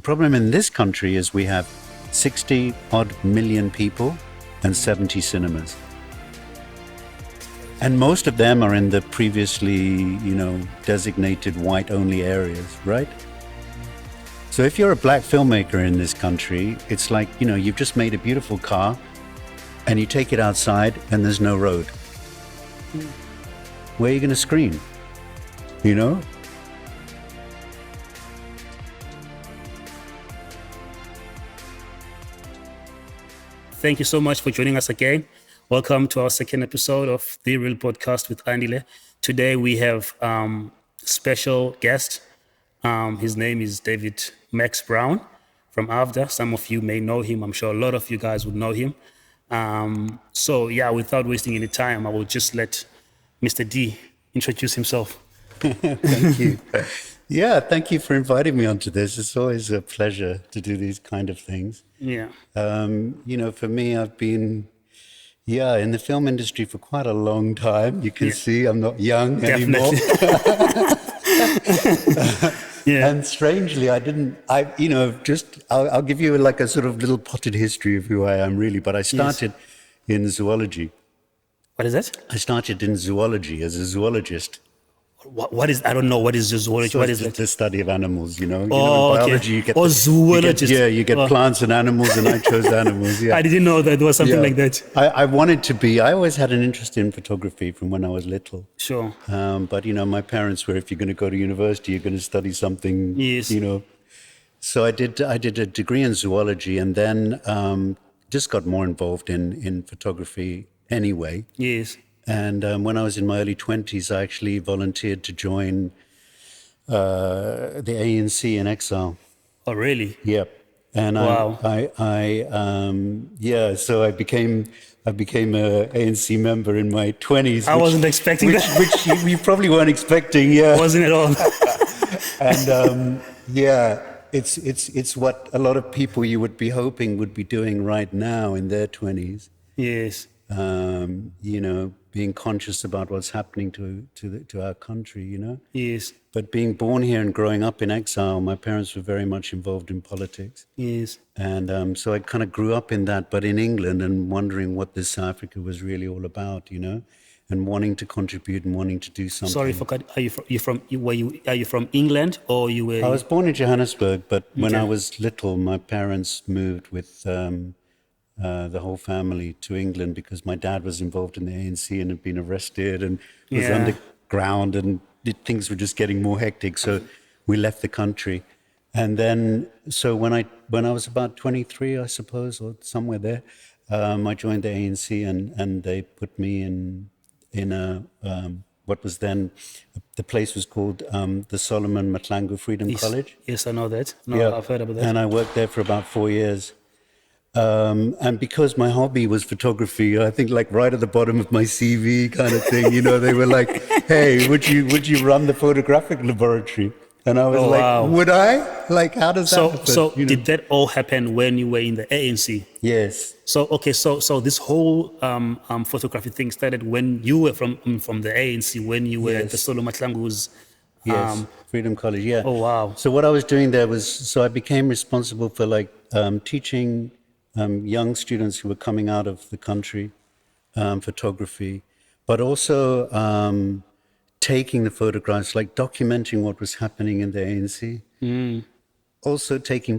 problem in this country is we have 60 odd million people and 70 cinemas. And most of them are in the previously, designated white-only areas, right? So if you're a black filmmaker in this country, it's like, you've just made a beautiful car and you take it outside and there's no road. Where are you going to screen? Thank you so much for joining us again. Welcome to our second episode of The Real Podcast with Andile. Today we have special guest. His name is David Max Brown from AFDA. Some of you may know him. I'm sure a lot of you guys would know him. Without wasting any time, I will just let Mr. D introduce himself. Thank you. Yeah, thank you for inviting me onto this. It's always a pleasure to do these kind of things. Yeah. For me, I've been, in the film industry for quite a long time. You can see I'm not young anymore. Yeah. And strangely, I'll give you like a sort of little potted history of who I am really, but I started in zoology. What is that? I started in zoology as a zoologist. What is, I don't know, what is zoology? So what is it? The study of animals, in Okay. biology you get... zoologist. You get plants and animals, and I chose animals, I didn't know that there was something like that. I wanted to be... I always had an interest in photography from when I was little. Sure. But, my parents were, if you're going to go to university, you're going to study something, So I did a degree in zoology and then just got more involved in photography anyway. Yes. And when I was in my early 20s, I actually volunteered to join the ANC in exile. Oh, really? Yeah. And wow. So I became a ANC member in my 20s. I wasn't expecting that. Which you probably weren't expecting, yeah. Wasn't at all. And it's what a lot of people you would be hoping would be doing right now in their 20s. Yes. Being conscious about what's happening to our country, Yes. But being born here and growing up in exile, my parents were very much involved in politics. Yes. And so I kind of grew up in that, but in England, and wondering what this South Africa was really all about, and wanting to contribute and wanting to do something. Sorry, are you from England or you were? I was born in Johannesburg, but when I was little, my parents moved with the whole family to England because my dad was involved in the ANC and had been arrested and was underground, and things were just getting more hectic. So we left the country. And then, so when I was about 23, I suppose, or somewhere there, I joined the ANC and they put me in a what was then, the place was called the Solomon Mahlangu Freedom College. Yes, I know that. I've heard about that. And I worked there for about 4 years. And because my hobby was photography, I think like right at the bottom of my CV kind of thing, they were like, hey, would you run the photographic laboratory? And I was would I? Like, how does that happen? So did that all happen when you were in the ANC? Yes. So this whole photography thing started when you were from the ANC, when you were at the Solomon Mahlangu's Freedom College, yeah. Oh, wow. So what I was doing there was, so I became responsible for like teaching young students who were coming out of the country photography, but also taking the photographs, like documenting what was happening in the ANC. Also taking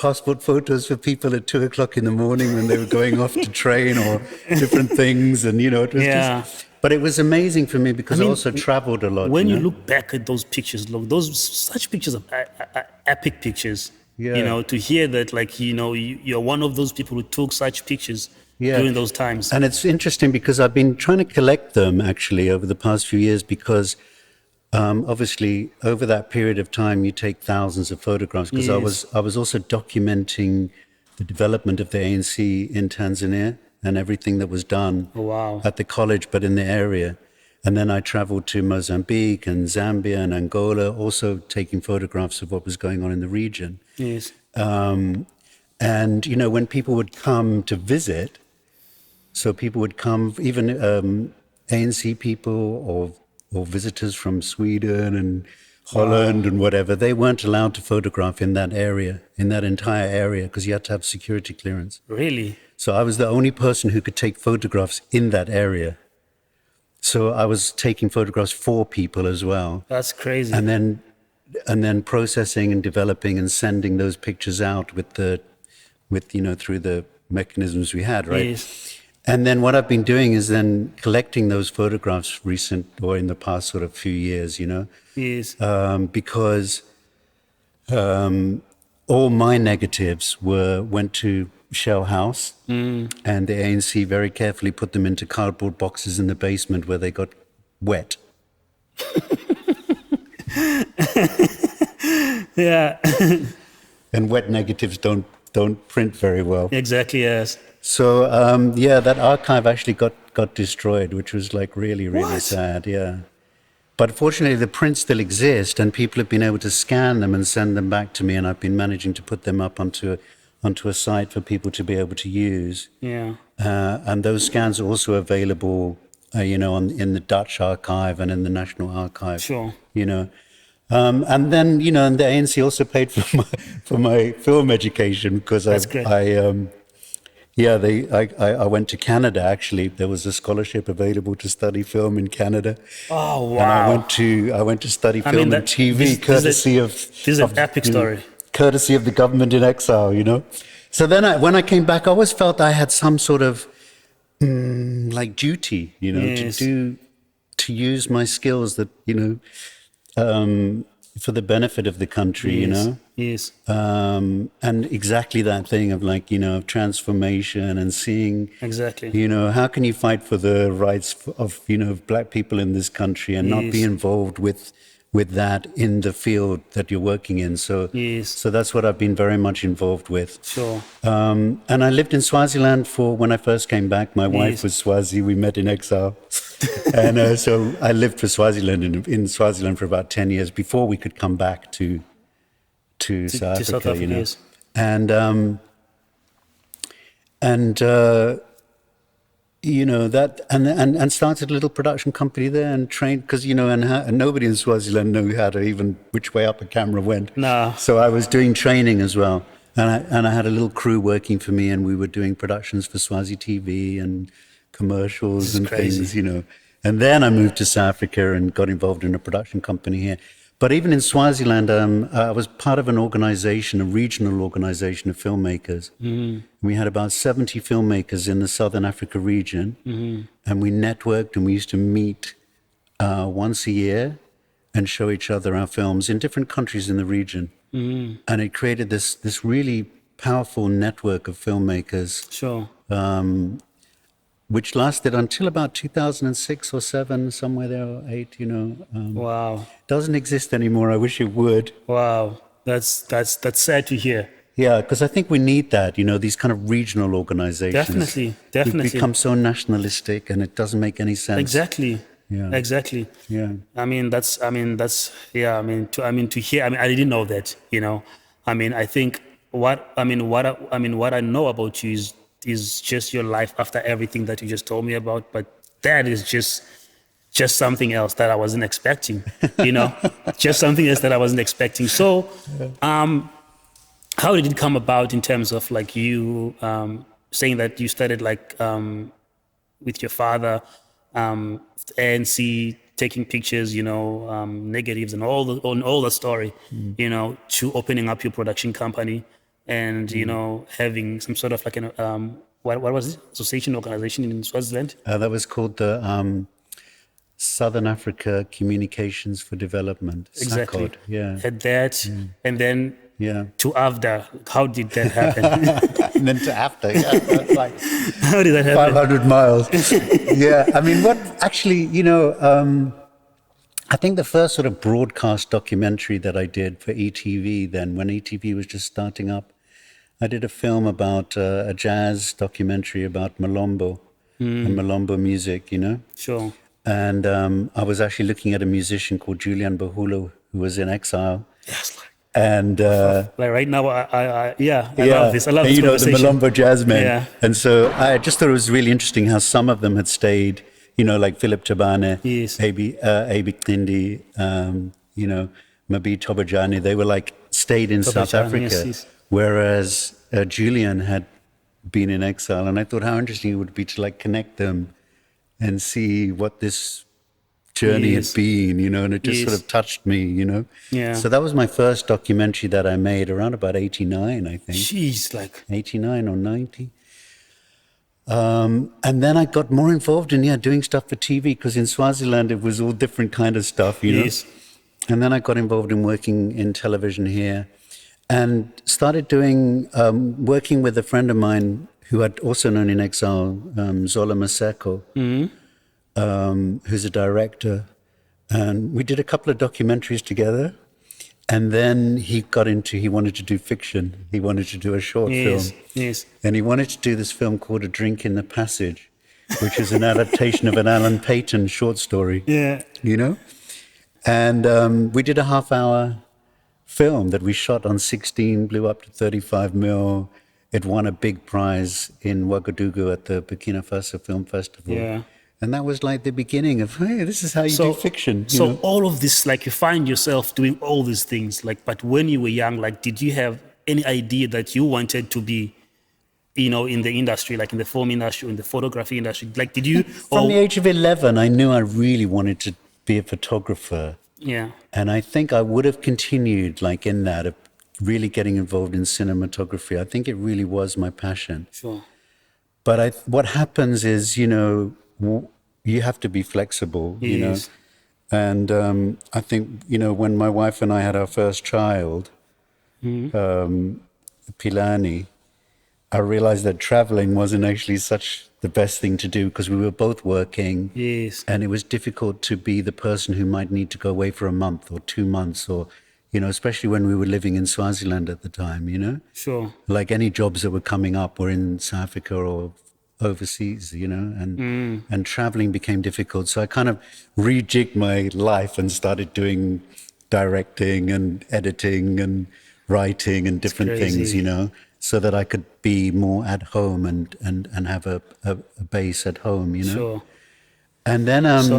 passport photos for people at 2:00 in the morning when they were going off to train or different things. And, it was just... But it was amazing for me because I also traveled a lot. When you look back at those pictures, look, such pictures of epic pictures, to hear that, like, you're one of those people who took such pictures during those times. And it's interesting because I've been trying to collect them actually over the past few years because obviously over that period of time you take thousands of photographs because I was also documenting the development of the ANC in Tanzania and everything that was done at the college, but in the area. And then I traveled to Mozambique and Zambia and Angola, also taking photographs of what was going on in the region. Yes. And, when people would come to visit, so people would come, even ANC people or visitors from Sweden and Holland and whatever, they weren't allowed to photograph in that area, in that entire area, because you had to have security clearance. Really? So I was the only person who could take photographs in that area. So I was taking photographs for people as well. That's crazy. And then processing and developing and sending those pictures out with through the mechanisms we had, right? Yes. And then what I've been doing is then collecting those photographs in the past sort of few years, Yes. because all my negatives went to Shell House, and the ANC very carefully put them into cardboard boxes in the basement where they got wet. Yeah. And wet negatives don't print very well. Exactly. Yes. So that archive actually got destroyed, which was like really, really What? sad. Yeah. But fortunately, the prints still exist, and people have been able to scan them and send them back to me, and I've been managing to put them up onto a site for people to be able to use. Yeah. And those scans are also available, in the Dutch archive and in the National Archive. Sure. And then, and the ANC also paid for my film education because That's great. I went to Canada, actually. There was a scholarship available to study film in Canada. Oh, wow. And I went to study film and TV, courtesy of... This is an epic story. Courtesy of the government in exile, So then when I came back, I always felt I had some sort of like duty, Yes. to use my skills that, for the benefit of the country, Yes. and exactly that thing of like, of transformation and seeing, Exactly. how can you fight for the rights of, black people in this country and not be Yes. involved with that in the field that you're working in. So, Yes. so that's what I've been very much involved with. Sure. And I lived in Swaziland when I first came back. My wife Yes. was Swazi. We met in exile. And so I lived for Swaziland in Swaziland for about 10 years before we could come back to South Africa, Yes. And started a little production company there and trained because and nobody in Swaziland knew how to even which way up a camera went. No. So I was doing training as well, and I had a little crew working for me, and we were doing productions for Swazi TV and commercials and crazy. things, And then I moved to South Africa and got involved in a production company here. But even in Swaziland, I was part of a regional organization of filmmakers. Mm-hmm. We had about 70 filmmakers in the Southern Africa region, and we networked and we used to meet once a year and show each other our films in different countries in the region. Mm-hmm. And it created this really powerful network of filmmakers. Sure. Which lasted until about 2006 or 7, somewhere there, or 8, Wow. Doesn't exist anymore. I wish it would. Wow. That's sad to hear. Yeah, because I think we need that, these kind of regional organizations. Definitely. We've become so nationalistic and it doesn't make any sense. Exactly. Yeah. Exactly. Yeah. To hear, I didn't know that, I think what I know about you is just your life after everything that you just told me about, but that is just something else that I wasn't expecting, just something else that I wasn't expecting. So, how did it come about in terms of like you saying that you started like with your father, ANC, taking pictures, negatives and all the story, to opening up your production company and, having some sort of like what was it? Association organization in Swaziland? That was called the Southern Africa Communications for Development. Exactly. SACOD, yeah. Had that, and then Yeah. to AFDA. How did that happen? And then to AFDA, yeah, that's like How did that happen? 500 miles. Yeah, I mean, I think the first sort of broadcast documentary that I did for ETV then, when ETV was just starting up, I did a film about a jazz documentary about Malombo and Malombo music, Sure. And I was actually looking at a musician called Julian Bahulu, who was in exile. Yes. And Like right now, I love this. I love this the conversation. Malombo jazz men. Yeah. And so I just thought it was really interesting how some of them had stayed, like Philip Tabane, Yes. Abi Kindi, Mabi Tobajani, they were like stayed in South Tobachan, yes, Africa, yes. whereas Julian had been in exile. And I thought how interesting it would be to like connect them and see what this journey had Yes, been, and it just sort yes, of touched me. yeah. So that was my first documentary that I made around about 89, I think, Jeez, like, 89 or 90. And then I got more involved in, doing stuff for TV because in Swaziland it was all different kind of stuff. yes, And then I got involved in working in television here and started doing, working with a friend of mine who I'd also known in exile, Zola Maseko, who's a director. And we did a couple of documentaries together. And then he wanted to do fiction. He wanted to do a short yes, film. yes, And he wanted to do this film called A Drink in the Passage, which is an adaptation of an Alan Paton short story, yeah, you know? And we did a half-hour film that we shot on 16, blew up to 35 mil. It won a big prize in Ouagadougou at the Burkina Faso Film Festival. yeah. And that was like the beginning of, hey, this is how you do fiction, So all of this, like, you find yourself doing all these things, like, but when you were young, like, did you have any idea that you wanted to be, in the industry, like in the film industry, in the photography industry? Like, did you, From the age of 11, I knew I really wanted to be a photographer. yeah, And I think I would have continued like in that, of really getting involved in cinematography. I think it really was my passion. sure, But what happens is, you have to be flexible. yes, And I think, when my wife and I had our first child, Pilani, I realized that traveling wasn't actually such the best thing to do because we were both working. yes, And it was difficult to be the person who might need to go away for a month or 2 months or, especially when we were living in Swaziland at the time. sure, Like any jobs that were coming up were in South Africa or overseas, and traveling became difficult. So I kind of rejigged my life and started doing directing and editing and writing and different things, crazy. so that I could be more at home and have a base at home. Sure. And then, So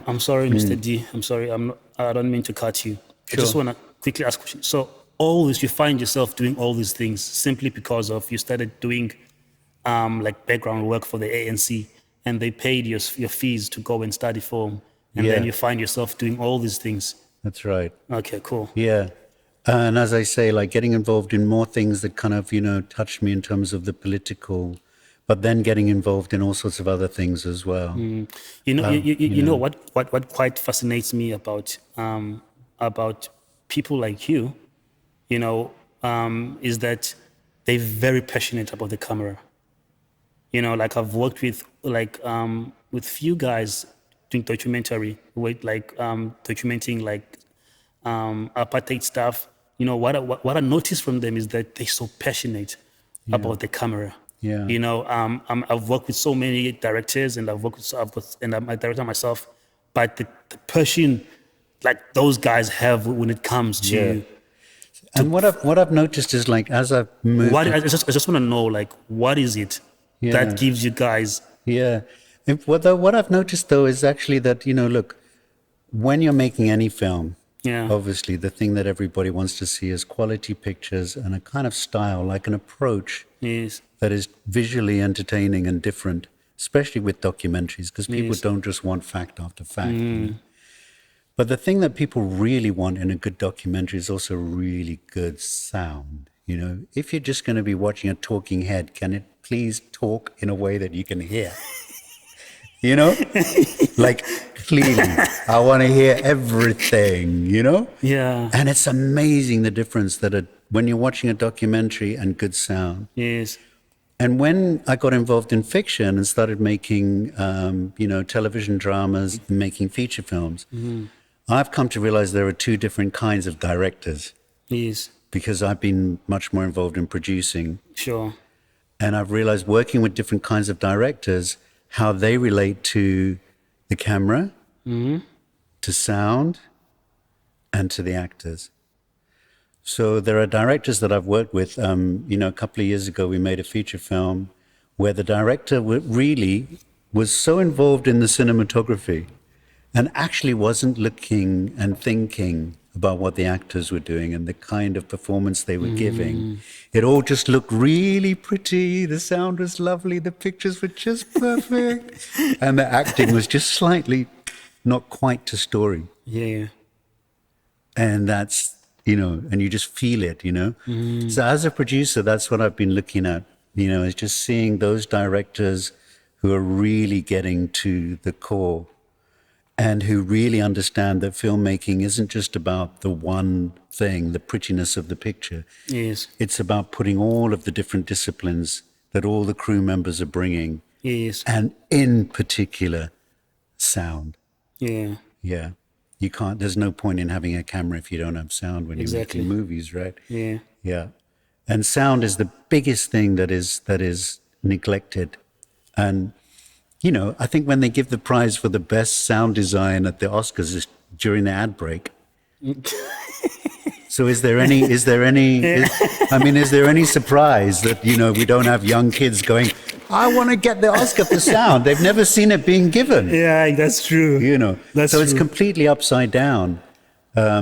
I'm sorry, Mr. D. I'm sorry. I don't mean to cut you. I just Sure. want to quickly ask a question. So always you find yourself doing all these things simply because of you started doing like background work for the ANC and they paid your fees to go and study film, and then Yeah. you find yourself doing all these things. That's right. Okay, cool. Yeah. And as I say, like getting involved in more things that kind of, touched me in terms of the political, but then getting involved in all sorts of other things as well. You know what quite fascinates me about people like you, is that they're very passionate about the camera. Like I've worked with few guys doing documentary, with documenting like apartheid stuff. What I noticed from them is that they're so passionate about the camera. Yeah. I've worked with so many directors, and and I'm a director myself, but the passion like those guys have when it comes to Yeah. And what I've noticed is like as I've moved, I just want to know, like, what is it Yeah. that gives you guys? yeah. What I've noticed though is actually that, look, when you're making any film, Yeah. obviously the thing that everybody wants to see is quality pictures and a kind of style, like an approach Yes. that is visually entertaining and different, especially with documentaries, because people Yes. don't just want fact after fact. But the thing that people really want in a good documentary is also really good sound. If you're just going to be watching a talking head, can it please talk in a way that you can hear? You know, like clearly, I want to hear everything. Yeah. And it's amazing the difference that when you're watching a documentary and good sound. Yes. And when I got involved in fiction and started making, television dramas, making feature films, I've come to realize there are two different kinds of directors Yes. because I've been much more involved in producing. Sure. And I've realized working with different kinds of directors, how they relate to the camera, to sound, and to the actors. So there are directors that I've worked with. A couple of years ago, we made a feature film where the director really was so involved in the cinematography and actually wasn't looking and thinking about what the actors were doing and the kind of performance they were giving. It all just looked really pretty. The sound was lovely. The pictures were just perfect. And the acting was just slightly not quite to story. Yeah. And that's, and you just feel it, So as a producer, that's what I've been looking at, is just seeing those directors who are really getting to the core and who really understand that filmmaking isn't just about the one thing, the prettiness of the picture. Yes. It's about putting all of the different disciplines that all the crew members are bringing, Yes. and in particular, sound. Yeah. Yeah. You can't, there's no point in having a camera if you don't have sound when you're Exactly. making movies, right? Yeah. Yeah. And sound is the biggest thing that is neglected. And, I think when they give the prize for the best sound design at the Oscars is during the ad break. So is there any, is there any surprise that, we don't have young kids going, I want to get the Oscar for sound. They've never seen it being given. Yeah, that's true. That's So it's true. completely upside down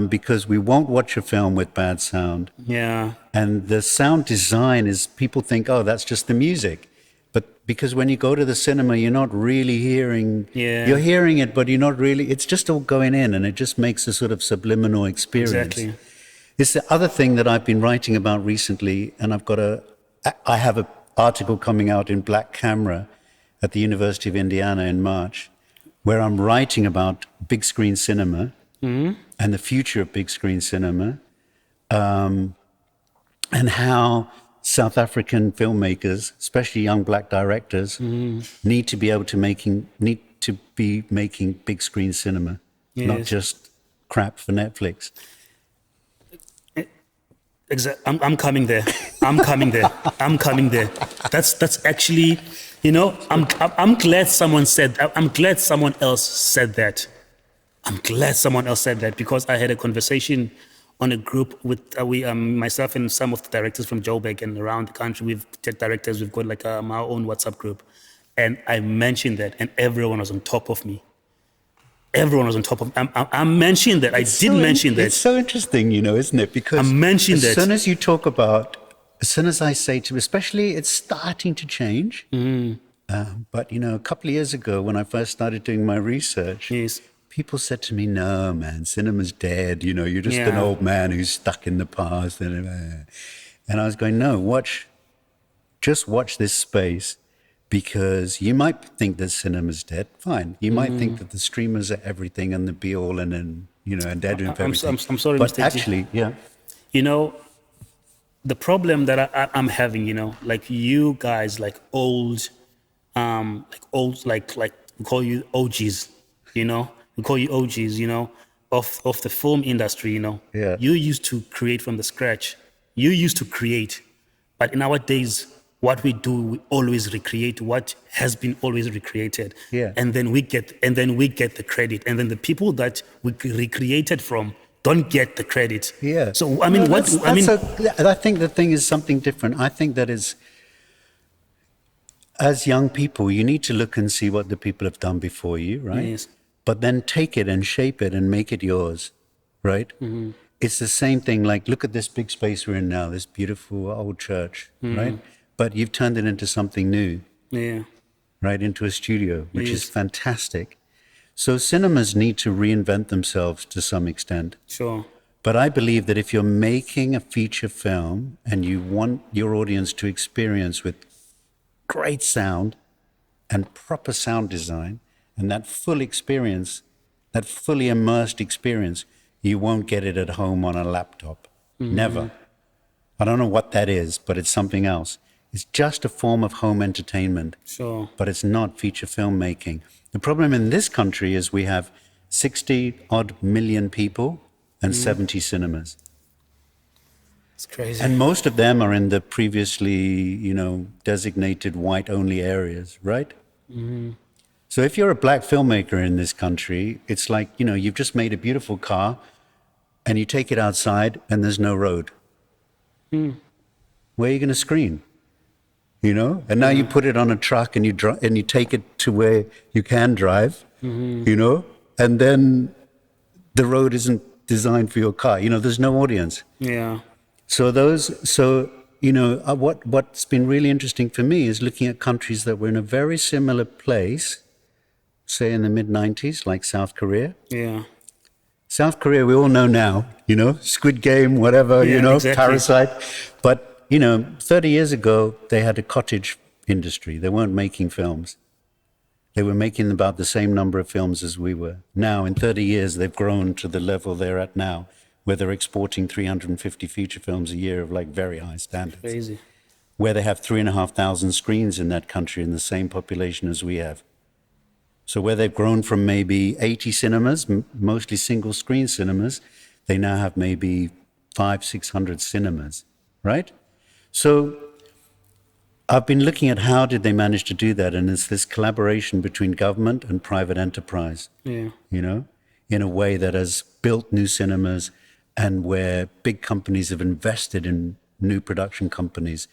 because we won't watch a film with bad sound. Yeah. And the sound design is, people think, oh, that's just the music. But because when you go to the cinema, you're not really hearing, you're hearing it, but you're not really, it's just all going in and it just makes a sort of subliminal experience. Exactly. It's the other thing that I've been writing about recently, and I have an article coming out in Black Camera at the University of Indiana in March, where I'm writing about big screen cinema and the future of big screen cinema, and how South African filmmakers, especially young black directors, need to be making big screen cinema, not just crap for Netflix. I'm coming there. I'm coming there. I'm coming there. That's actually, I'm glad someone said. I'm glad someone else said that. I'm glad someone else said that because I had a conversation on a group with myself and some of the directors from Joburg and around the country. We've directors. We've got like our own WhatsApp group, and I mentioned that, and everyone was on top of me. Everyone was on top of. I mentioned that. I did mention that. It's so interesting, isn't it? Because I mentioned that. As soon as you talk about, as soon as I say to, especially, it's starting to change. But a couple of years ago, when I first started doing my research, people said to me, "No, man, cinema's dead. You're just an old man who's stuck in the past." And I was going, "No, just watch this space." Because you might think that cinema's dead, fine. You might think that the streamers are everything and the be all and they're doing everything. I'm sorry, but Mr. actually, yeah. The problem that I'm having, like you guys, like old, we call you OGs, we call you OGs, of the film industry, Yeah. You used to create from the scratch. You used to create, but in our days, what we do, we always recreate what has been always recreated. Yeah. And then we get the credit. And then the people that we recreated from don't get the credit. Yeah. So I mean, I think the thing is something different. I think that is, as young people, you need to look and see what the people have done before you, right? Yes. But then take it and shape it and make it yours, right? Mm-hmm. It's the same thing. Like, look at this big space we're in now, this beautiful old church, right? But you've turned it into something new, right? Into a studio, which is fantastic. So cinemas need to reinvent themselves to some extent. Sure. But I believe that if you're making a feature film and you want your audience to experience with great sound and proper sound design and that full experience, that fully immersed experience, you won't get it at home on a laptop. Never. I don't know what that is, but it's something else. It's just a form of home entertainment, but it's not feature filmmaking. The problem in this country is we have 60 odd million people and 70 cinemas. It's crazy. And most of them are in the previously, designated white-only areas, right? So if you're a black filmmaker in this country, it's like, you've just made a beautiful car and you take it outside and there's no road. Where are you going to screen? And now you put it on a truck and you take it to where you can drive, and then the road isn't designed for your car. There's no audience. Yeah. What's been really interesting for me is looking at countries that were in a very similar place, say in the mid-90s, like South Korea. Yeah. South Korea, we all know now, Squid Game, whatever, Yeah, exactly. Parasite. But, 30 years ago, they had a cottage industry. They weren't making films. They were making about the same number of films as we were. Now, in 30 years, they've grown to the level they're at now, where they're exporting 350 feature films a year of like very high standards, Crazy. where they have 3,500 screens in that country in the same population as we have. So where they've grown from maybe 80 cinemas, mostly single screen cinemas, they now have maybe 500-600 cinemas, right? So I've been looking at how did they manage to do that, and it's this collaboration between government and private enterprise, Yeah. in a way that has built new cinemas and where big companies have invested in new production companies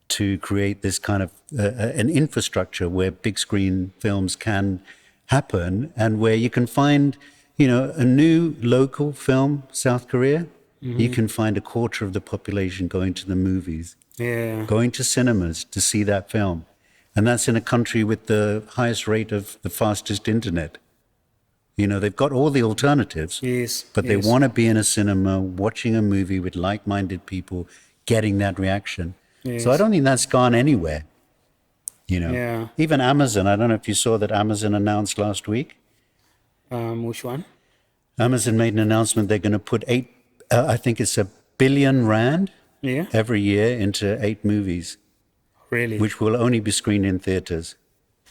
to create this kind of an infrastructure where big screen films can happen, and where you can find, a new local film, South Korea, you can find a quarter of the population going to the movies, Yeah. going to cinemas to see that film. And that's in a country with the highest rate of the fastest internet. They've got all the alternatives, Yes. but they Yes. want to be in a cinema, watching a movie with like-minded people, getting that reaction. So I Yes. don't think that's gone anywhere. Yeah. Even Amazon, I don't know if you saw that Amazon announced last week. Which one? Amazon made an announcement they're going to put I think it's R1 billion Yeah. every year into 8 movies, Really? which will only be screened in theaters.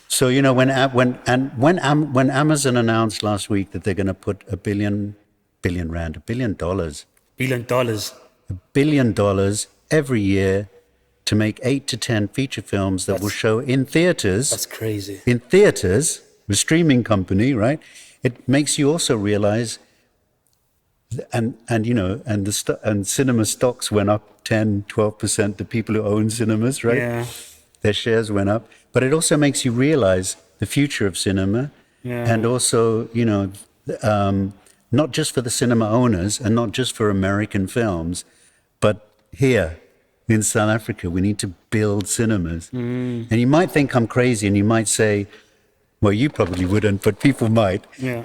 So, when Amazon announced last week that they're going to put $1 billion, $1 billion. $1 billion every year to make 8 to 10 feature films that will show in theaters, That's crazy. the streaming company, right? It makes you also realize, and cinema stocks went up 10-12%, the people who own cinemas, right? Yeah. Their shares went up. But it also makes you realize the future of cinema, Yeah. and also, not just for the cinema owners and not just for American films, but here in South Africa, we need to build cinemas. And you might think I'm crazy, and you might say, well, you probably wouldn't, but people might. Yeah.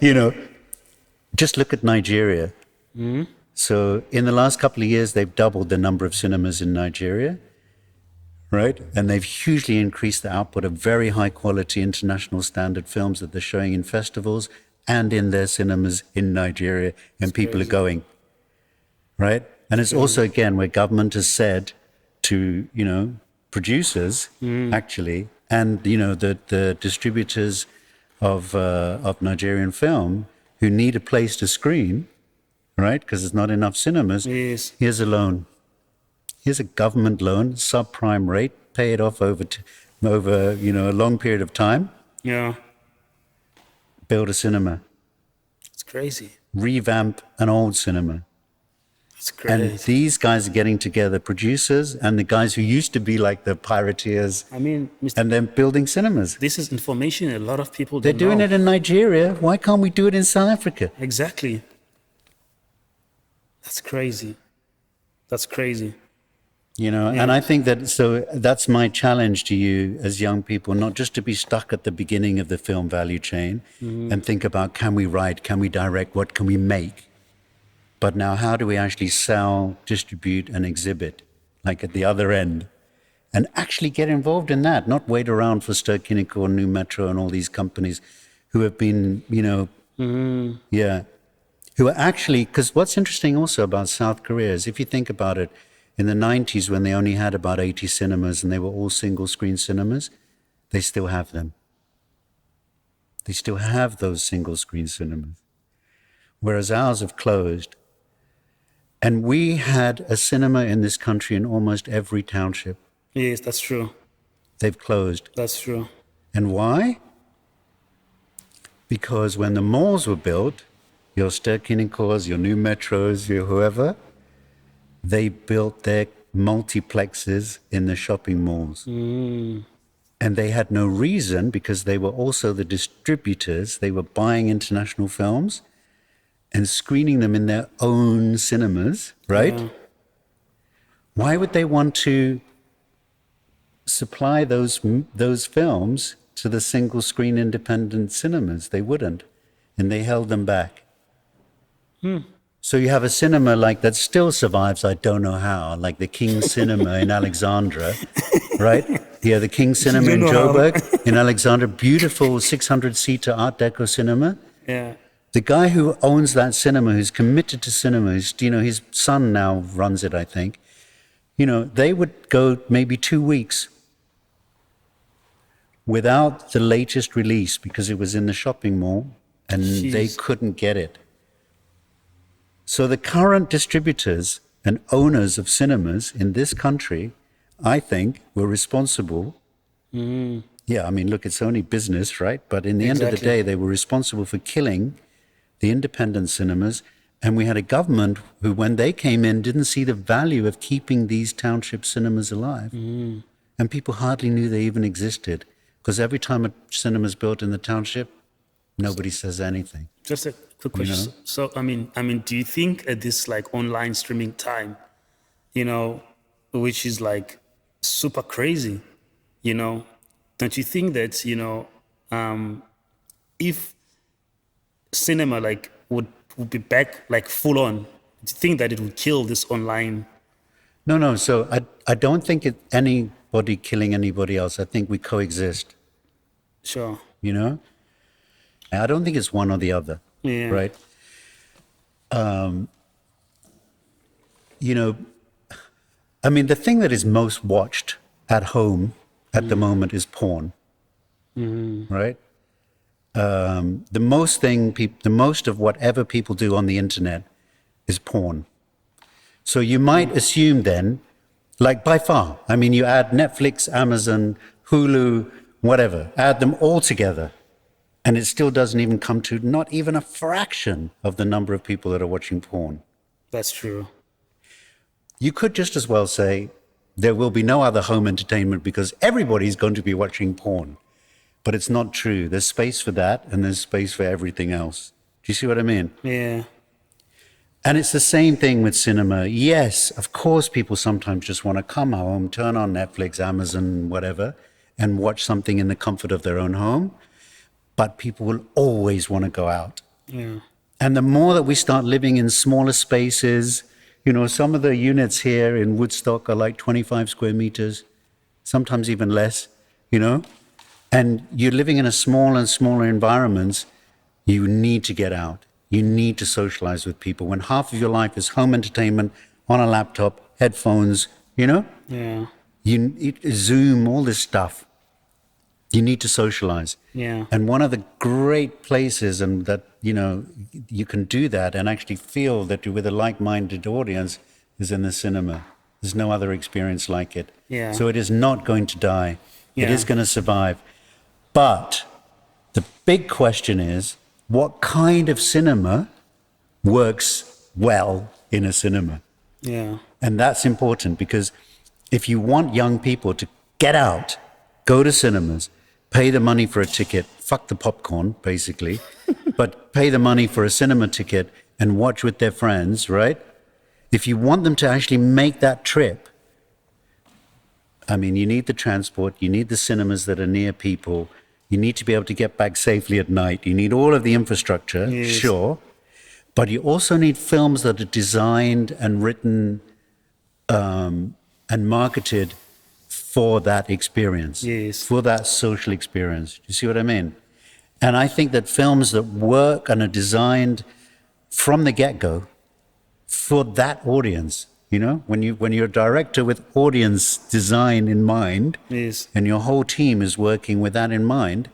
Just look at Nigeria. So in the last couple of years, they've doubled the number of cinemas in Nigeria, right? And they've hugely increased the output of very high quality international standard films that they're showing in festivals and in their cinemas in Nigeria, and people are going, right? And it's also, again, where government has said to, producers, actually, and, the distributors of Nigerian film who need a place to screen, right? Because there's not enough cinemas. Yes. Here's a loan. Here's a government loan, subprime rate, pay it off over a long period of time, Yeah. build a cinema, It's crazy. revamp an old cinema. It's And crazy. these guys are getting together, producers and the guys who used to be like the pirateers, I mean, Mr. and then building cinemas. This is information a lot of people They're don't doing know. it in Nigeria. Why can't we do it in South Africa? Exactly. That's crazy. That's crazy. And I think that's my challenge to you as young people, not just to be stuck at the beginning of the film value chain and think about, can we write, can we direct, what can we make? But now, how do we actually sell, distribute, and exhibit, like at the other end? And actually get involved in that, not wait around for Ster-Kinekor, New Metro, and all these companies who have been, who are actually, because what's interesting also about South Korea is, if you think about it, in the 90s, when they only had about 80 cinemas and they were all single-screen cinemas, they still have them. They still have those single-screen cinemas, whereas ours have closed. And we had a cinema in this country in almost every township. Yes, that's true. They've closed. That's true. And why? Because when the malls were built, your Ster-Kinekors, your New Metros, your whoever, they built their multiplexes in the shopping malls. And they had no reason, because they were also the distributors. They were buying international films and screening them in their own cinemas, right? Yeah. Why would they want to supply those films to the single screen independent cinemas? They wouldn't, and they held them back. So you have a cinema like that still survives. I don't know how, like the King Cinema in Alexandra, right? Yeah, the King Cinema don't in know how. Joburg in Alexandra, beautiful 600-seater Art Deco cinema. Yeah. The guy who owns that cinema, who's committed to cinema, his son now runs it, I think. They would go maybe 2 weeks without the latest release because it was in the shopping mall and they Jeez. couldn't get it. So the current distributors and owners of cinemas in this country, I think, were responsible. Yeah, I mean, look, it's only business, right? But in the end of the Exactly. day, they were responsible for killing the independent cinemas. And we had a government who, when they came in, didn't see the value of keeping these township cinemas alive. And people hardly knew they even existed. Because every time a cinema's built in the township, nobody says anything. Just a quick question. So, I mean, do you think at this like online streaming time, which is like super crazy, don't you think that, if cinema like would be back like full on, do you think that it would kill this online? No. So I don't think anybody killing anybody else. I think we coexist, Sure. I don't think it's one or the other, Yeah. right? I mean, the thing that is most watched at home at the moment is porn, right? The most of whatever people do on the internet is porn. So you might assume then, like by far, I mean, you add Netflix, Amazon, Hulu, whatever, add them all together, and it still doesn't even come to not even a fraction of the number of people that are watching porn. That's true. You could just as well say there will be no other home entertainment because everybody's going to be watching porn. But it's not true. There's space for that, and there's space for everything else. Do you see what I mean? Yeah. And it's the same thing with cinema. Yes, of course, people sometimes just want to come home, turn on Netflix, Amazon, whatever, and watch something in the comfort of their own home. But people will always want to go out. Yeah. And the more that we start living in smaller spaces, some of the units here in Woodstock are like 25 square meters, sometimes even less, and you're living in a smaller and smaller environments, you need to get out. You need to socialize with people. When half of your life is home entertainment, on a laptop, headphones, Yeah. Zoom, all this stuff, you need to socialize. Yeah. And one of the great places and that, you can do that and actually feel that you're with a like-minded audience is in the cinema. There's no other experience like it. Yeah. So it is not going to die. It Yeah. is going to survive. But the big question is, what kind of cinema works well in a cinema? Yeah. And that's important because if you want young people to get out, go to cinemas, pay the money for a ticket, fuck the popcorn, basically, but pay the money for a cinema ticket and watch with their friends, right? If you want them to actually make that trip, I mean, you need the transport, you need the cinemas that are near people, you need to be able to get back safely at night, you need all of the infrastructure, Yes. sure, but you also need films that are designed and written and marketed for that experience, Yes. for that social experience. You see what I mean? And I think that films that work and are designed from the get-go for that audience, when you're a director with audience design in mind, Yes. and your whole team is working with that in mind,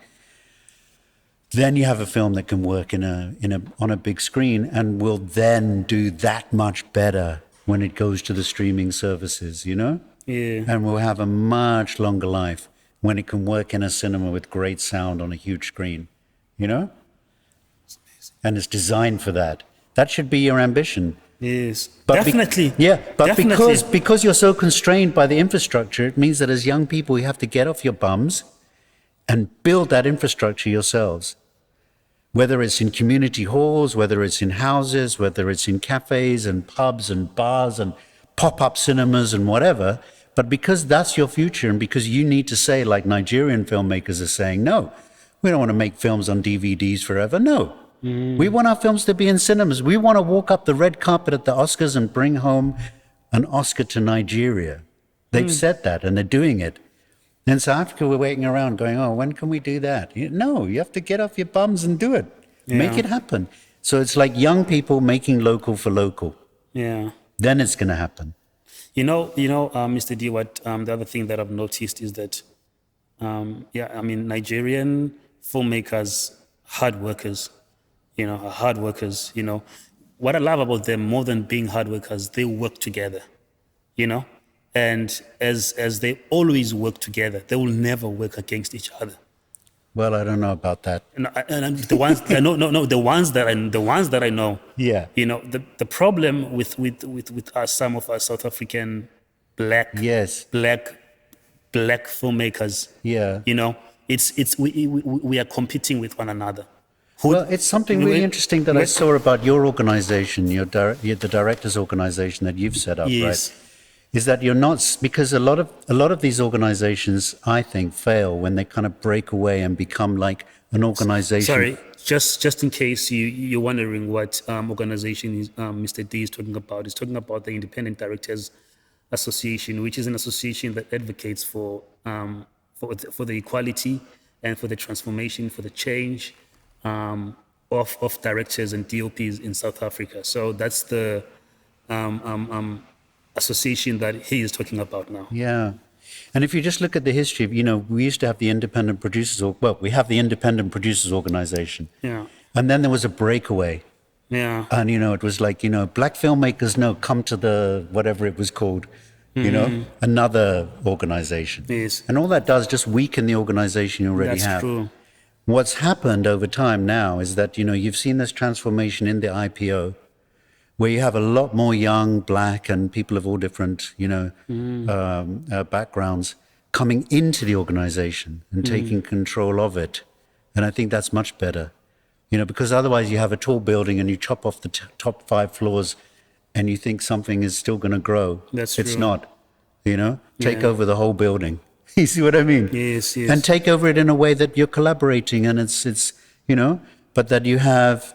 then you have a film that can work on a big screen and will then do that much better when it goes to the streaming services, Yeah. and will have a much longer life when it can work in a cinema with great sound on a huge screen, and it's designed for that. That should be your ambition. Yes. But Definitely. but Definitely. because you're so constrained by the infrastructure, it means that as young people, you have to get off your bums and build that infrastructure yourselves. whether it's in community halls, whether it's in houses, whether it's in cafes and pubs and bars and pop-up cinemas and whatever. But because that's your future, and because you need to say, like Nigerian filmmakers are saying, no, we don't want to make films on DVDs forever. No, we want our films to be in cinemas. We want to walk up the red carpet at the Oscars and bring home an Oscar to Nigeria. They've said that, and they're doing it. In South Africa, we're waiting around going, oh, when can we do that? No, you have to get off your bums and do it. Yeah. Make it happen. So it's like young people making local for local. Yeah. Then it's going to happen. Mr. D, what the other thing that I've noticed is that, Nigerian filmmakers, hard workers, are hard workers. What I love about them more than being hard workers, they work together, and as they always work together, they will never work against each other. Well, I don't know about that. And the ones the ones that I know. Yeah. The problem with some of our South African black filmmakers. Yeah. It's we are competing with one another. Well, it's something really interesting that I saw about your organization, the directors' organization that you've set up, yes. right? Is that you're not, because a lot of these organizations, I think, fail when they kind of break away and become like an organization. Sorry, just in case you're wondering what organization Mr. D is talking about. He's talking about the Independent Directors Association, which is an association that advocates for the equality and for the transformation, for the change of directors and DOPs in South Africa. So that's the association that he is talking about now. Yeah. And if you just look at the history of, we used to have the Independent Producers, we have the Independent Producers Organization. Yeah. And then there was a breakaway. Yeah. And, it was like, black filmmakers, come to the, whatever it was called, another organization. Yes. And all that does just weaken the organization you already have. That's true. What's happened over time now is that, you've seen this transformation in the IPO, where you have a lot more young, black, and people of all different, backgrounds coming into the organization and taking control of it. And I think that's much better, because otherwise you have a tall building and you chop off the top 5 floors and you think something is still going to grow. That's It's true. not, take over the whole building. You see what I mean? Yes. And take over it in a way that you're collaborating, and it's but that you have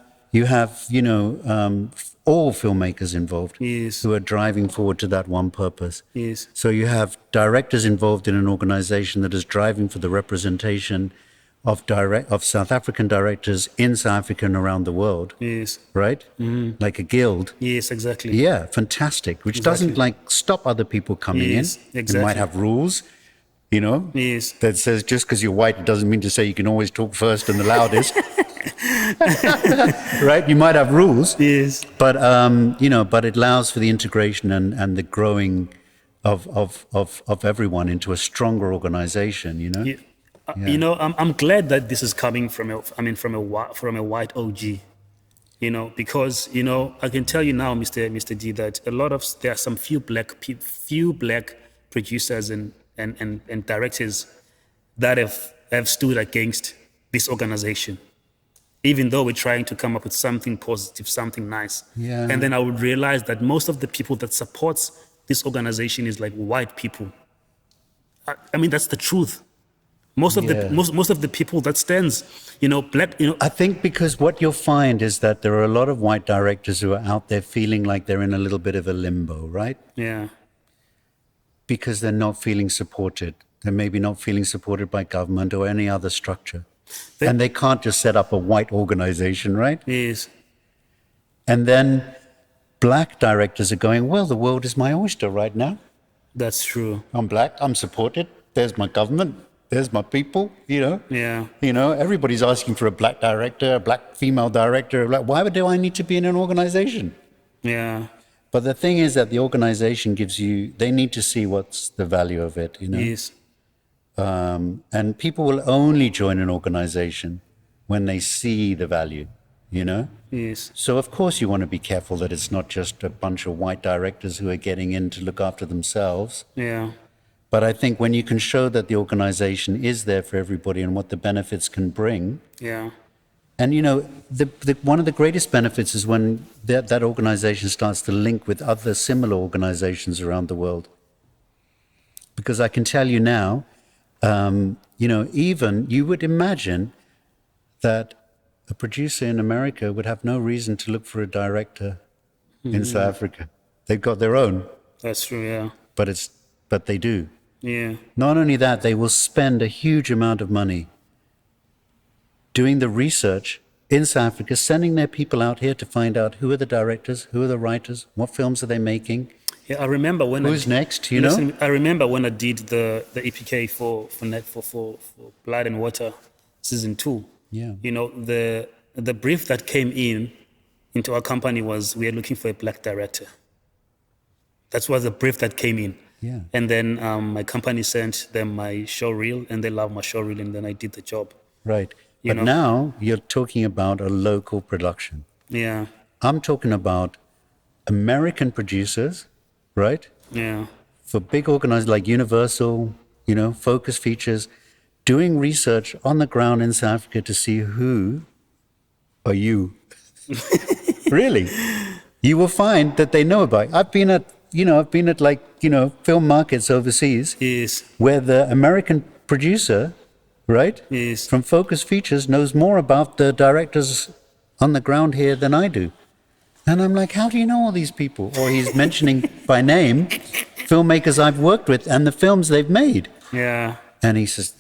all filmmakers involved, yes, who are driving forward to that one purpose. Yes. So you have directors involved in an organization that is driving for the representation of South African directors in South Africa and around the world. Yes. Right? Like a guild. Yes, exactly. Yeah, fantastic. Which doesn't stop other people coming in. Exactly. It might have rules, Yes. that says just because you're white, it doesn't mean to say you can always talk first and the loudest. Right? You might have rules. Yes. But, but it allows for the integration and the growing of everyone into a stronger organization, Yeah. I'm glad that this is coming from a white OG, because, I can tell you now, Mr. D, that there are some few black producers and directors that have stood against this organization, even though we're trying to come up with something positive, something nice. Yeah. And then I would realize that most of the people that supports this organization is like white people. I mean, that's the truth. Most of the people that stands, black, I think because what you'll find is that there are a lot of white directors who are out there feeling like they're in a little bit of a limbo, right? Yeah. Because they're not feeling supported. They're maybe not feeling supported by government or any other structure. And they can't just set up a white organization, right? Yes. And then black directors are going, well, the world is my oyster right now. That's true. I'm black, I'm supported. There's my government. There's my people, Yeah. Everybody's asking for a black director, a black female director. Why do I need to be in an organization? Yeah. But the thing is that the organization they need to see what's the value of it, Yes. And people will only join an organization when they see the value, Yes. So of course you want to be careful that it's not just a bunch of white directors who are getting in to look after themselves. Yeah. But I think when you can show that the organization is there for everybody and what the benefits can bring, Yeah. And, one of the greatest benefits is when that organization starts to link with other similar organizations around the world. Because I can tell you now, even you would imagine that a producer in America would have no reason to look for a director in South Africa. They've got their own. That's true, yeah. But they do. Yeah. Not only that, they will spend a huge amount of money doing the research in South Africa, sending their people out here to find out who are the directors, who are the writers, what films are they making. Yeah, I remember when who's next, Listen, I remember when I did the EPK for Blood and Water season 2. Yeah. The brief that came into our company was we are looking for a black director. That was the brief that came in. Yeah. And then my company sent them my show reel, and they loved my show reel, and then I did the job. Right. But now you're talking about a local production. Yeah. I'm talking about American producers, right? Yeah. For big organizers like Universal, Focus Features, doing research on the ground in South Africa to see who are you. Really. You will find that they know about it. I've been at film markets overseas. Yes. Where the American producer, right? Yes. From Focus Features knows more about the directors on the ground here than I do. And I'm like, how do you know all these people? Or he's mentioning by name filmmakers I've worked with and the films they've made. Yeah. And he says,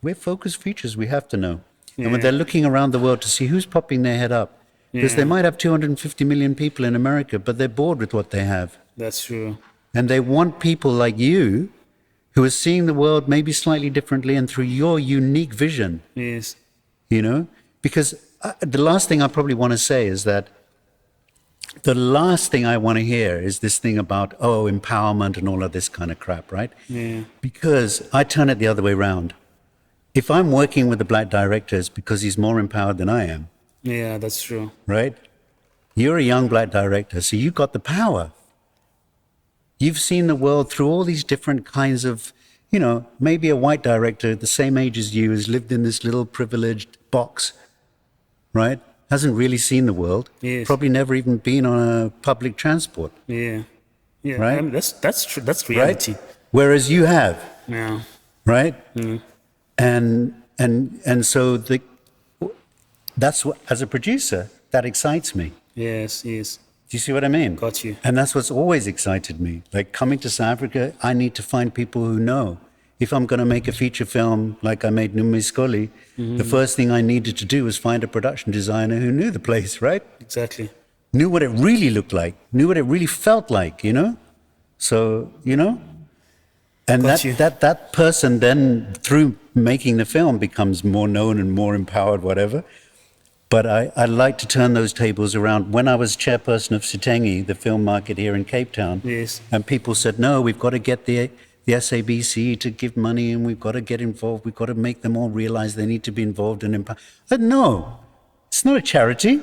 we're Focus Features, we have to know. Yeah. And when they're looking around the world to see who's popping their head up, because they might have 250 million people in America, but they're bored with what they have. That's true. And they want people like you who are seeing the world maybe slightly differently and through your unique vision. Yes. Because the last thing I probably want to say is that the last thing I want to hear is this thing about, empowerment and all of this kind of crap, right? Yeah. Because I turn it the other way around. If I'm working with a black director, it's because he's more empowered than I am. Yeah, that's true. Right? You're a young black director, so you've got the power. You've seen the world through all these different kinds of, maybe a white director the same age as you has lived in this little privileged box, right? Hasn't really seen the world. Yes. Probably never even been on a public transport. Yeah. Yeah. Right? I mean, that's true. That's reality. Right? Whereas you have. Yeah. Right? Mm. And so that's what, as a producer, that excites me. Yes, yes. Do you see what I mean? Got you. And that's what's always excited me. Like coming to South Africa, I need to find people who know. If I'm going to make a feature film like I made Numiskoli, the first thing I needed to do was find a production designer who knew the place, right? Exactly. Knew what it really looked like, knew what it really felt like, So, and that person then, through making the film, becomes more known and more empowered, whatever. But I like to turn those tables around. When I was chairperson of Sitengi, the film market here in Cape Town, yes. And people said, no, we've got to get the SABC to give money and we've got to get involved. We've got to make them all realize they need to be involved and empowered. I said, no, it's not a charity.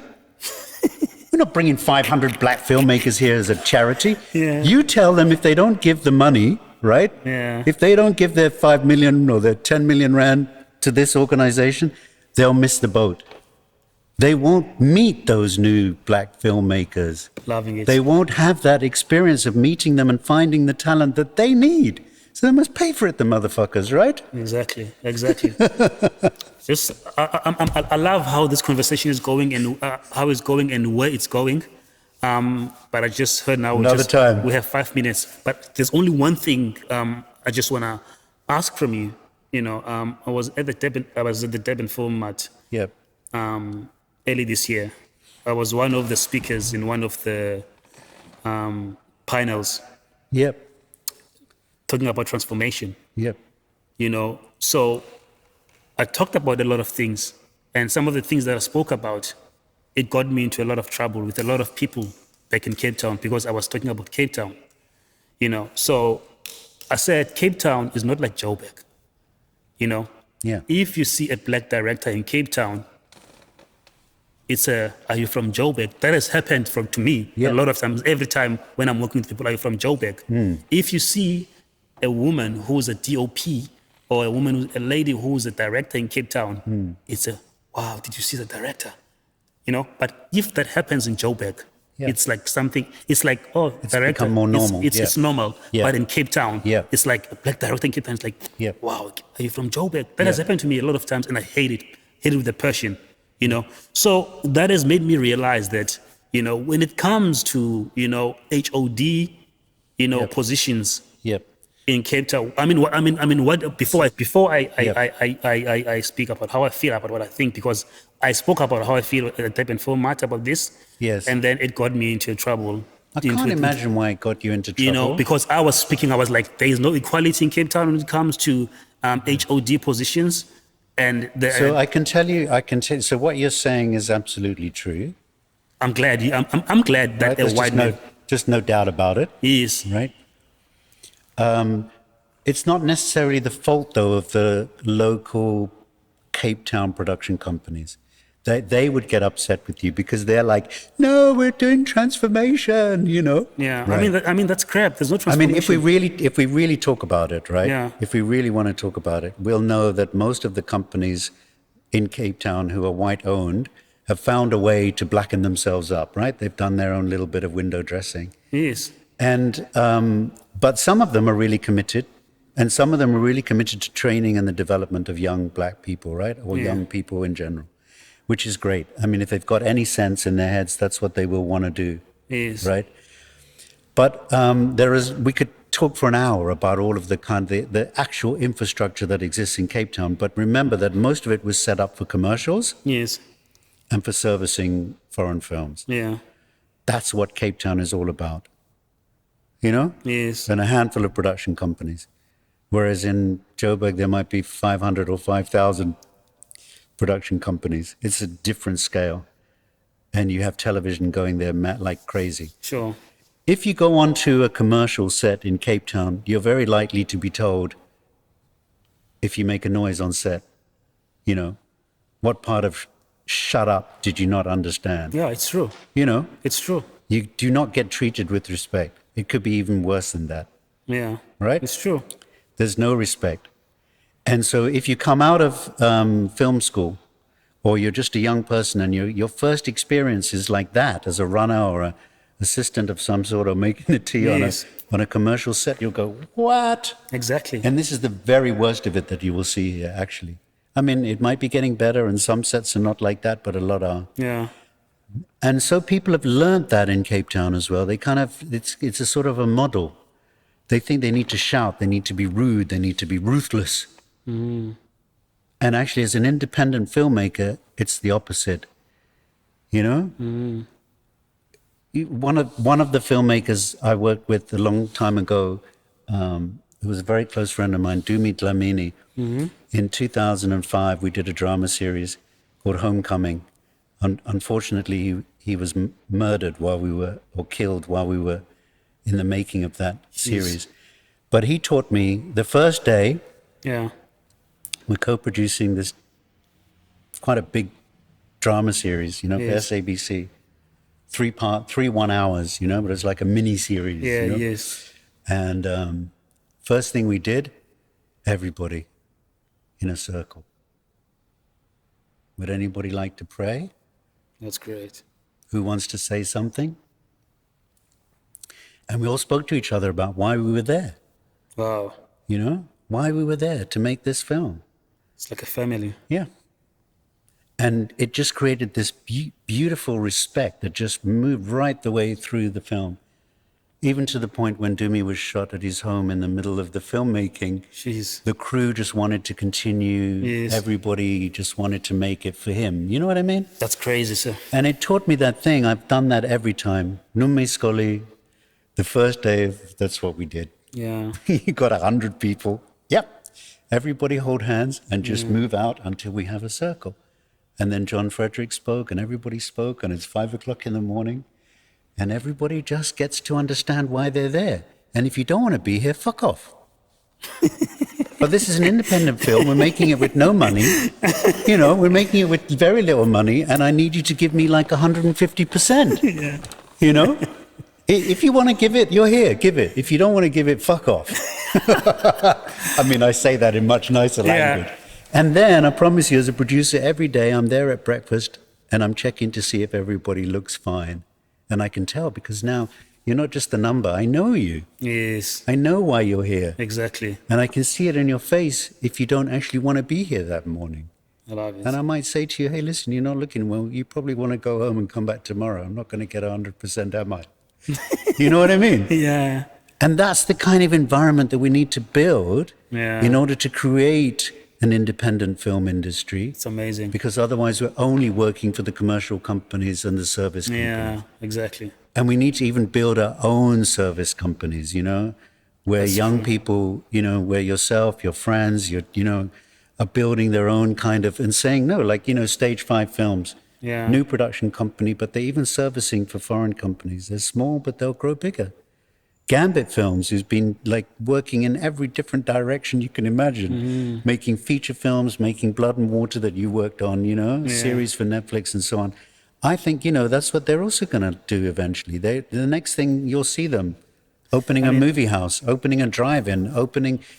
We're not bringing 500 black filmmakers here as a charity. Yeah. You tell them if they don't give the money, right? Yeah. If they don't give their 5 million or their 10 million rand to this organization, they'll miss the boat. They won't meet those new black filmmakers. Loving it. They won't have that experience of meeting them and finding the talent that they need. So they must pay for it, the motherfuckers, right? Exactly. I love how this conversation is going and how it's going and where it's going. But I just heard now we have 5 minutes. But there's only one thing I just want to ask from you. I was at the Durban Film Mart. Yep. Early this year. I was one of the speakers in one of the panels. Yep. Talking about transformation. Yep. So I talked about a lot of things, and some of the things that I spoke about, it got me into a lot of trouble with a lot of people back in Cape Town because I was talking about Cape Town. So I said Cape Town is not like Joburg. Yeah. If you see a black director in Cape Town, are you from Joburg? That has happened to me a lot of times. Every time when I'm working with people, are you from Joburg? If you see a woman who's a DOP or a lady who's a director in Cape Town, wow, did you see the director? You know, but if that happens in Joburg, Yeah. it's like something, it's like, oh, It's director, become more normal. it's normal. Yeah. But in Cape Town, Yeah. it's like a black director in Cape Town, it's like, Yeah. wow, are you from Joburg? That has Yeah. happened to me a lot of times, and I hate it with a passion, you know. So that has made me realize that, you know, when it comes to, you know, HOD, you know, Yep. positions Yep. in Cape Town. What before Yep. I speak about how I feel about what I think, because I spoke about how I feel at the Durban Film Mart about this, Yes. and then it got me into trouble. I can't imagine why it got you into You know, trouble. because I was like, there is no equality in Cape Town when it comes to HOD positions, and So I can tell you, so what you're saying is absolutely true, I'm glad right? that a There's white man just no doubt about it, is. right? It's not necessarily the fault, though, of the local Cape Town production companies. They would get upset with you because they're like, no, we're doing transformation, you know? Yeah, Right. I mean that's crap. There's no I mean, transformation. if we really talk about it, right? Yeah. If we really want to talk about it, we'll know that most of the companies in Cape Town who are white owned have found a way to blacken themselves up, right? They've done their own little bit of window dressing. Yes. And, but some of them are really committed, and some of them are really committed to training and the development of young black people, right? Or Yeah. young people in general, which is great. I mean, if they've got any sense in their heads, that's what they will want to do, Yes. right? But we could talk for an hour about all of the actual infrastructure that exists in Cape Town. But remember that most of it was set up for commercials Yes. and for servicing foreign films. Yeah. That's what Cape Town is all about, you know? Yes. And a handful of production companies. Whereas in Joburg, there might be 500 or 5,000 production companies. It's a different scale. And you have television going there like crazy. Sure. If you go onto a commercial set in Cape Town, you're very likely to be told, if you make a noise on set, you know, what part of shut up did you not understand? Yeah, it's true. You know, It's true. you do not get treated with respect. It could be even worse than that, Yeah. right? It's true. There's no respect. And so if you come out of film school, or you're just a young person and your first experience is like that as a runner or a assistant of some sort, or making the tea Yes. on a commercial set, you'll go, what? Exactly. And this is the very worst of it that you will see here, actually. I mean, it might be getting better, and some sets are not like that, but a lot are. Yeah. And so people have learned that in Cape Town as well. They kind of, it's a sort of a model. They think they need to shout, they need to be rude, they need to be ruthless. And actually, as an independent filmmaker, it's the opposite. You know? One of the filmmakers I worked with a long time ago, who was a very close friend of mine, Dumi Dlamini. In 2005, we did a drama series called Homecoming. Unfortunately, he was murdered or killed while we were in the making of that series. But he taught me the first day. Yeah. We're co-producing this quite a big drama series, you know, Yes. for SABC. 3 1 hours, you know, but it's like a mini series. Yeah. You know? Yes. And first thing we did, everybody in a circle. Would anybody like to pray? That's great. Who wants to say something? And we all spoke to each other about why we were there, Wow. you know, why we were there to make this film. It's like a family. Yeah. And it just created this beautiful respect that just moved right the way through the film. Even to the point when Dumi was shot at his home in the middle of the filmmaking, Jeez. the crew just wanted to continue. Yes. Everybody just wanted to make it for him. You know what I mean? That's crazy, sir. And it taught me that thing. I've done that every time. Numme Skoli, the first day, that's what we did. Yeah. You got 100 people. Yep. Everybody hold hands and just move out until we have a circle. And then John Frederick spoke and everybody spoke, and it's 5 o'clock in the morning, and everybody just gets to understand why they're there. And if you don't want to be here, fuck off. But this is an independent film. We're making it with no money. You know, we're making it with very little money, and I need you to give me like 150%. Yeah. You know? If you want to give it, you're here, give it. If you don't want to give it, fuck off. I mean, I say that in much nicer language. And then I promise you, as a producer, every day I'm there at breakfast and I'm checking to see if everybody looks fine. And I can tell because now you're not just a number. I know you. Yes, I know why you're here. exactly. And I can see it in your face if you don't actually want to be here that morning. I love it. And I might say to you, hey, listen, you're not looking well. You probably want to go home and come back tomorrow. I'm not going to get 100%, am I? You know what I mean? Yeah, And that's the kind of environment that we need to build Yeah. in order to create an independent film industry. it's amazing. Because otherwise we're only working for the commercial companies and the service companies. Yeah, exactly. And we need to even build our own service companies, you know, where That's young true. people, you know, where yourself, your friends, you know, are building their own kind of, and saying no, like, you know, Stage 5 Films, Yeah. new production company, but they're even servicing for foreign companies. They're small, but they'll grow bigger. Gambit Films, who's been like working in every different direction you can imagine, making feature films, making Blood and Water that you worked on, you know, series for Netflix and so on. I think, you know, that's what they're also going to do eventually. The next thing you'll see them opening a movie house, opening a drive-in,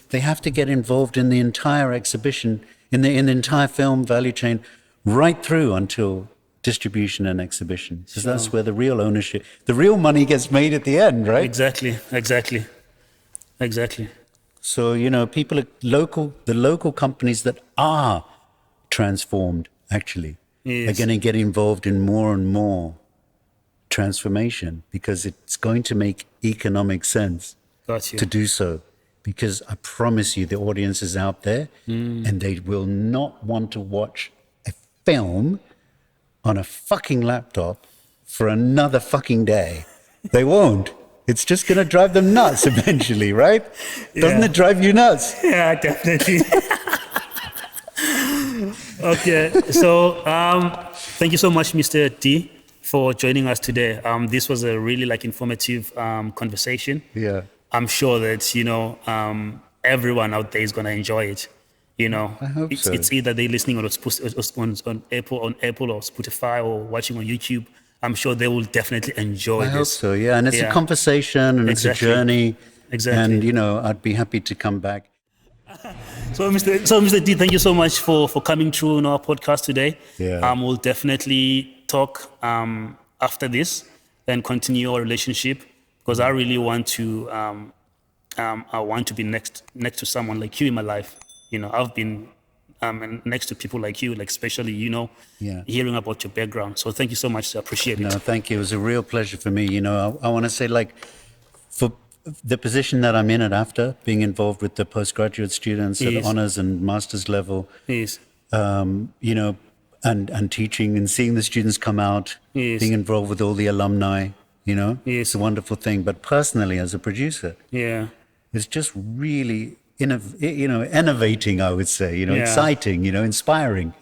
they have to get involved in the entire exhibition, in the entire film value chain, right through until distribution and exhibition, because that's where the real ownership, the real money gets made at the end, right? Exactly. So, you know, the local companies that are transformed actually are Yes. going to get involved in more and more transformation because it's going to make economic sense Got you. to do so. Because I promise you, the audience is out there and they will not want to watch a film on a fucking laptop for another fucking day. They won't. It's just going to drive them nuts eventually, right? Doesn't Yeah. it drive you nuts? Yeah, definitely. Okay, so thank you so much, Mr. D, for joining us today. This was a really like informative conversation. Yeah. I'm sure that everyone out there is gonna enjoy it. You know, I hope so. It's either they're listening on Apple or Spotify or watching on YouTube. I'm sure they will definitely enjoy I this. hope so, yeah. And it's a Yeah. conversation and Exactly. it's a journey. Exactly. And, you know, I'd be happy to come back. So, Mr. D, thank you so much for coming through on our podcast today. Yeah. We'll definitely talk after this and continue our relationship because I really want to. I want to be next to someone like you in my life. You know, I've been next to people like you, like especially Yeah. hearing about your background. So thank you so much. I appreciate it. No, thank you. It was a real pleasure for me. You know, I want to say, like, for the position that I'm in at AFDA, being involved with the postgraduate students at Yes. honors and master's level, Yes. you know, and teaching and seeing the students come out, Yes. being involved with all the alumni, you know, Yes. it's a wonderful thing. But personally, as a producer, Yeah. it's just really, innovating, I would say, Yeah. exciting, inspiring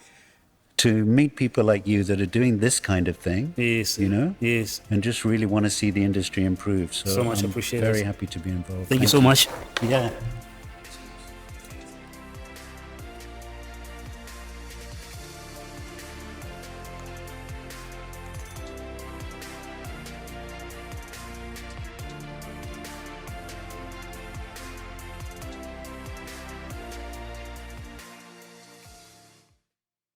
to meet people like you that are doing this kind of thing, Yes. Yes. and just really want to see the industry improve. So So much I'm appreciate very it. happy to be involved. Thank you so much. Yeah.